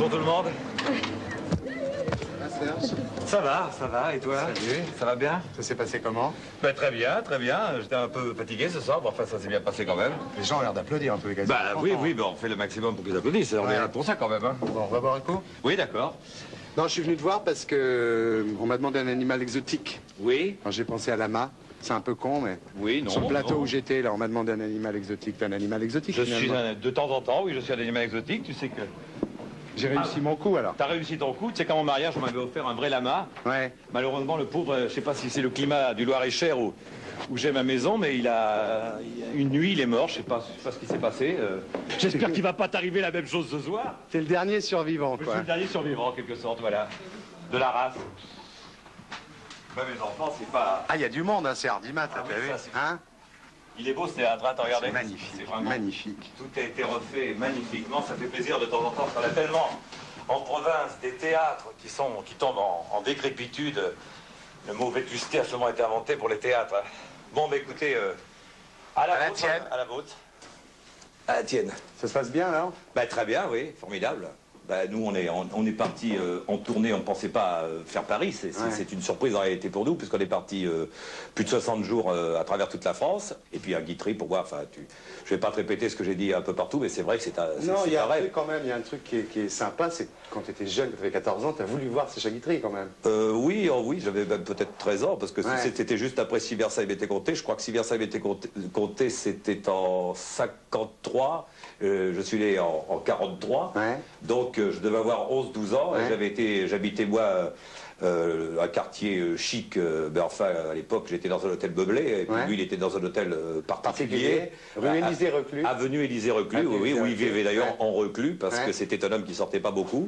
Bonjour tout le monde. Ça va, et toi? Salut, ça va bien? Ça s'est passé comment? Ben, très bien, très bien. J'étais un peu fatigué ce soir, mais enfin ça s'est bien passé quand même. Les gens ont l'air d'applaudir un peu, les gars. Bah oui, oui, ben, on fait le maximum pour qu'ils applaudissent. On est là pour ça quand même. Hein. Bon, on va boire un coup? Oui, d'accord. Non, je suis venu te voir parce que on m'a demandé un animal exotique. Oui? Quand j'ai pensé à lama, c'est un peu con, mais... Oui, non. Sur le plateau non. où j'étais, là, on m'a demandé un animal exotique. T'es un animal exotique, Je suis finalement. de temps en temps, oui, je suis un animal exotique. Tu sais que J'ai réussi mon coup, alors. t'as réussi ton coup. Tu sais qu'à mon mariage, on m'avait offert un vrai lama. Ouais. Malheureusement, le pauvre, je sais pas si c'est le climat du Loir-et-Cher où j'ai ma maison, mais une nuit, il est mort. Je sais pas ce qui s'est passé. J'espère qu'il va pas t'arriver la même chose ce soir. T'es le dernier survivant, Je suis quoi. le dernier survivant, en quelque sorte, voilà. De la race. Ouais, mes enfants, c'est pas... Ah, il y a du monde, hein, c'est Hardimat, Ah là, oui, t'as vu? ça, c'est- Hein? Il est beau, ce théâtre, hein, t'as regardé? C'est magnifique, C'est vraiment... magnifique. Tout a été refait magnifiquement, ça fait plaisir de temps en temps. On a tellement, en province, des théâtres qui tombent en décrépitude. Le mot vétusté a seulement été inventé pour les théâtres. Hein. Bon, bah écoutez, à la vôtre, tienne. à la vôtre. À la tienne. Ça se passe bien, alors? Bah très bien, oui, formidable. Bah, nous, on est partis en tournée, on ne pensait pas faire Paris. C'est une surprise en réalité pour nous, puisqu'on est parti plus de 60 jours à travers toute la France. Et puis à Guitry pour voir, enfin, je vais pas te répéter ce que j'ai dit un peu partout, mais c'est vrai que c'est un rêve. Non, il y a un truc quand même, il y a un truc qui est sympa, c'est que quand tu étais jeune, quand tu avais 14 ans, tu as voulu voir Sacha Guitry quand même. Oui, oui, j'avais même peut-être 13 ans, parce que Ouais. c'était juste après Si Versailles m'était compté. Je crois que Si Versailles m'était compté, c'était en 53. Je suis né en 43. Ouais. Donc je devais avoir 11-12 ans. Ouais. Et j'habitais moi un quartier chic. Ben, enfin, à l'époque, j'étais dans un hôtel meublé. Et puis Ouais. lui, il était dans un hôtel particulier. Rue Élysée-Reclus. Avenue Élysée-Reclus, oui, où il vivait d'ailleurs Ouais. en reclus, parce Ouais. que c'était un homme qui sortait pas beaucoup.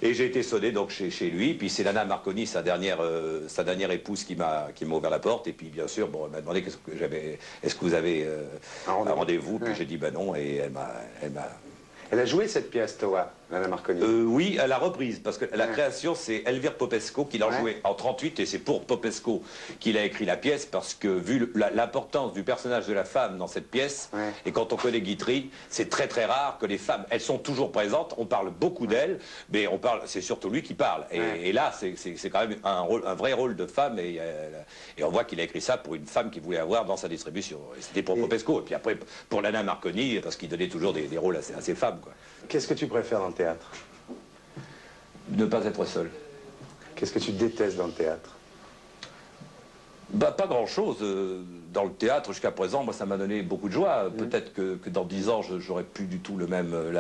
Et j'ai été sonné donc chez lui. Puis c'est Nana Marconi, sa dernière épouse, qui m'a ouvert la porte. Et puis bien sûr, bon, elle m'a demandé est-ce que vous avez un rendez-vous. Puis Ouais. j'ai dit ben non. Et Elle a joué cette pièce, Toa, Nana Marconi. oui, à la reprise, parce que la création, c'est Elvire Popesco qui l'a Ouais. joué en 38, et c'est pour Popesco qu'il a écrit la pièce, parce que vu l'importance du personnage de la femme dans cette pièce, Ouais. et quand on connaît Guitry, c'est très très rare que les femmes, elles sont toujours présentes, on parle beaucoup d'elles, mais c'est surtout lui qui parle. Et, Ouais. et là, c'est quand même un vrai rôle de femme, et on voit qu'il a écrit ça pour une femme qu'il voulait avoir dans sa distribution. Et c'était pour Popesco, et puis après pour Nana Marconi, parce qu'il donnait toujours des rôles à ses femmes, quoi. Qu'est-ce que tu préfères dans le théâtre? Ne pas être seul. Qu'est-ce que tu détestes dans le théâtre? Bah, pas grand-chose. Dans le théâtre, jusqu'à présent, moi, ça m'a donné beaucoup de joie. Peut-être que dans 10 ans, j'aurais plus du tout la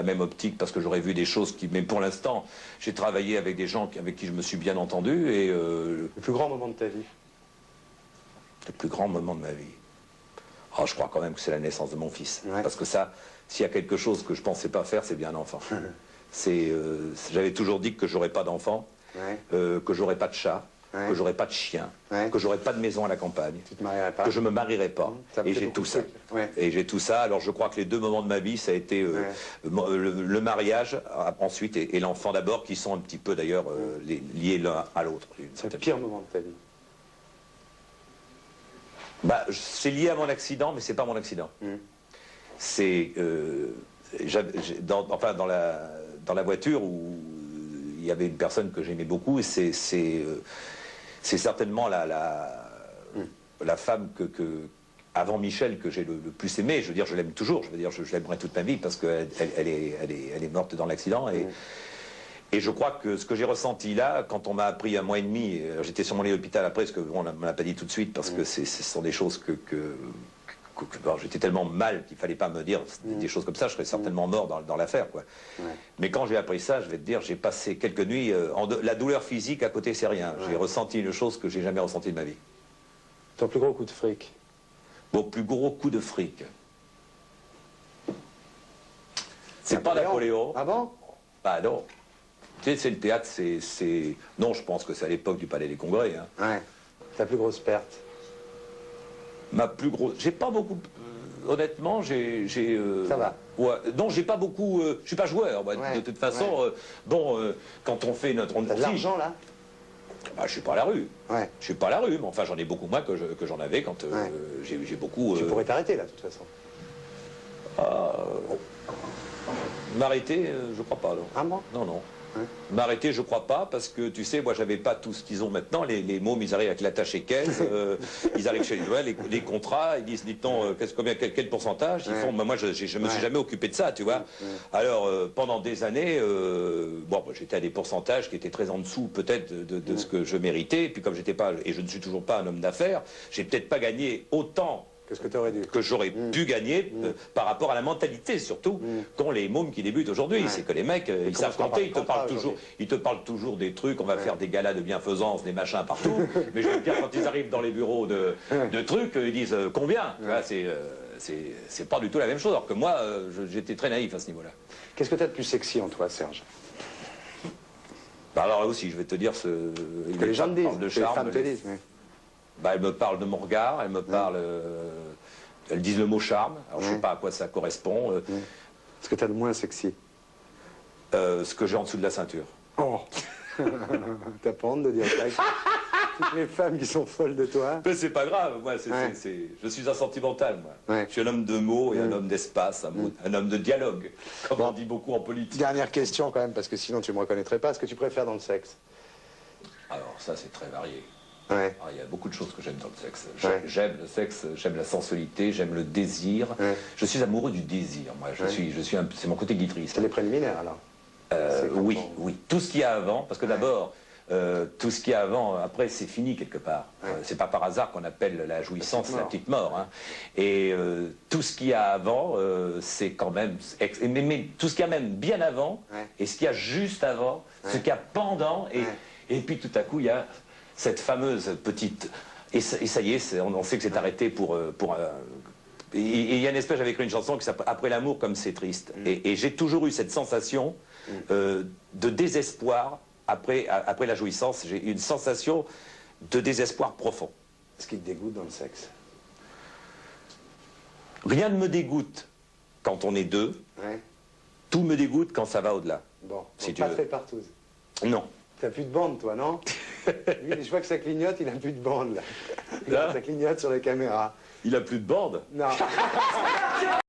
même optique, parce que j'aurais vu des choses qui... Mais pour l'instant, j'ai travaillé avec des gens avec qui je me suis bien entendu, et Le plus grand moment de ta vie? le plus grand moment de ma vie. Oh, je crois quand même que c'est la naissance de mon fils. Ouais. Parce que ça, s'il y a quelque chose que je pensais pas faire, c'est bien un enfant. J'avais toujours dit que j'aurais pas d'enfant, Ouais. que j'aurais pas de chat, Ouais. que j'aurais pas de chien, Ouais. que j'aurais pas de maison à la campagne. Tu te marierais pas? Que je me marierai pas. Ça me Et fait j'ai beaucoup tout de ça. trucs. Ouais. Et j'ai tout ça. Alors je crois que les deux moments de ma vie, ça a été le mariage ensuite et l'enfant d'abord, qui sont un petit peu d'ailleurs liés l'un à l'autre. C'est le pire moment de ta vie? Bah, c'est lié à mon accident, mais c'est pas mon accident. C'est dans la voiture où il y avait une personne que j'aimais beaucoup. C'est certainement la femme avant Michel, que j'ai le plus aimé. Je veux dire, je l'aime toujours. Je veux dire, je l'aimerai toute ma vie, parce qu'elle est morte dans l'accident. Et je crois que ce que j'ai ressenti là, quand on m'a appris 1 mois et demi, j'étais sur mon lit d'hôpital après, parce qu'on ne me l'a pas dit tout de suite, parce que ce sont des choses bon, j'étais tellement mal qu'il fallait pas me dire des choses comme ça, je serais certainement mort dans l'affaire, quoi. Ouais. Mais quand j'ai appris ça, je vais te dire, j'ai passé quelques nuits, la douleur physique à côté, c'est rien. J'ai ressenti une chose que j'ai jamais ressentie de ma vie. Ton plus gros coup de fric? Mon plus gros coup de fric. C'est pas Napoléon. Ah bon? Bah non. Tu sais, c'est le théâtre, Non, je pense que c'est à l'époque du Palais des Congrès. Hein. Ouais. Ta plus grosse perte? Ma plus grosse... J'ai pas beaucoup... honnêtement, j'ai... Ça va. Ouais. Non, j'ai pas beaucoup... je suis pas joueur. Moi, Ouais. De toute façon, quand on fait notre... T'as de l'argent, là? Bah, je suis pas à la rue. Ouais. Je suis pas à la rue, mais enfin, j'en ai beaucoup moins que j'en avais quand Ouais. j'ai beaucoup... Tu pourrais t'arrêter, là, de toute façon. M'arrêter, je crois pas, non. Ah bon? Non, non. M'arrêter, je crois pas, parce que tu sais, moi j'avais pas tout ce qu'ils ont maintenant. Les mômes, ils arrivent avec l'attaché caisse, ils arrivent chez les contrats, ils disent, dit-on, quel pourcentage ils font. Moi, je me suis jamais occupé de ça, tu vois. Alors, pendant des années, bon, j'étais à des pourcentages qui étaient très en dessous, peut-être, de ce que je méritais. Et puis, comme j'étais pas, et je ne suis toujours pas un homme d'affaires, j'ai peut-être pas gagné autant que j'aurais pu gagner par rapport à la mentalité surtout qu'ont les mômes qui débutent aujourd'hui. C'est que les mecs, ils savent compter, ils te parlent toujours des trucs, on va faire des galas de bienfaisance, des machins partout, mais je veux dire, quand ils arrivent dans les bureaux de trucs, ils disent combien. C'est pas du tout la même chose, alors que moi, j'étais très naïf à ce niveau-là. Qu'est-ce que tu as de plus sexy en toi, Serge? Bah alors là aussi, je vais te dire, que les gens me disent, de charme, les femmes te disent. Bah, elles me parlent de mon regard, elles me parlent... elles disent le mot charme, alors je ne sais pas à quoi ça correspond. Ce que tu as de moins sexy? Ce que j'ai en dessous de la ceinture. Oh. T'as pas honte de dire ça? Toutes les femmes qui sont folles de toi. Mais c'est pas grave, moi, je suis un sentimental, moi. Je suis un homme de mots et un homme d'espace, un homme de dialogue, comme on dit beaucoup en politique. Dernière question quand même, parce que sinon tu me reconnaîtrais pas. Ce que tu préfères dans le sexe? Alors ça, c'est très varié. Ouais. Alors, il y a beaucoup de choses que j'aime dans le sexe. J'aime le sexe, j'aime la sensualité, j'aime le désir. Je suis amoureux du désir, moi. C'est mon côté guitariste. C'est les préliminaires, alors? Oui, oui. Tout ce qu'il y a avant, parce que d'abord, tout ce qu'il y a avant, après, c'est fini quelque part. C'est pas par hasard qu'on appelle la jouissance la petite mort. Hein. Et tout ce qu'il y a avant, c'est quand même... Mais tout ce qu'il y a même bien avant, et ce qu'il y a juste avant, ce qu'il y a pendant, et puis tout à coup, il y a... cette fameuse petite... Et ça y est, on sait que c'est arrêté pour et il y a une espèce, j'avais écrit une chanson qui s'appelle « Après l'amour, comme c'est triste ». Et j'ai toujours eu cette sensation de désespoir après la jouissance. J'ai eu une sensation de désespoir profond. Ce qui te dégoûte dans le sexe? Rien ne me dégoûte quand on est deux. Tout me dégoûte quand ça va au-delà. Bon, si pas fait partout. Non. T'as plus de bande, toi, non? Lui, je vois que ça clignote, il a plus de bande, là. Ça clignote sur les caméras. Il a plus de bande? Non.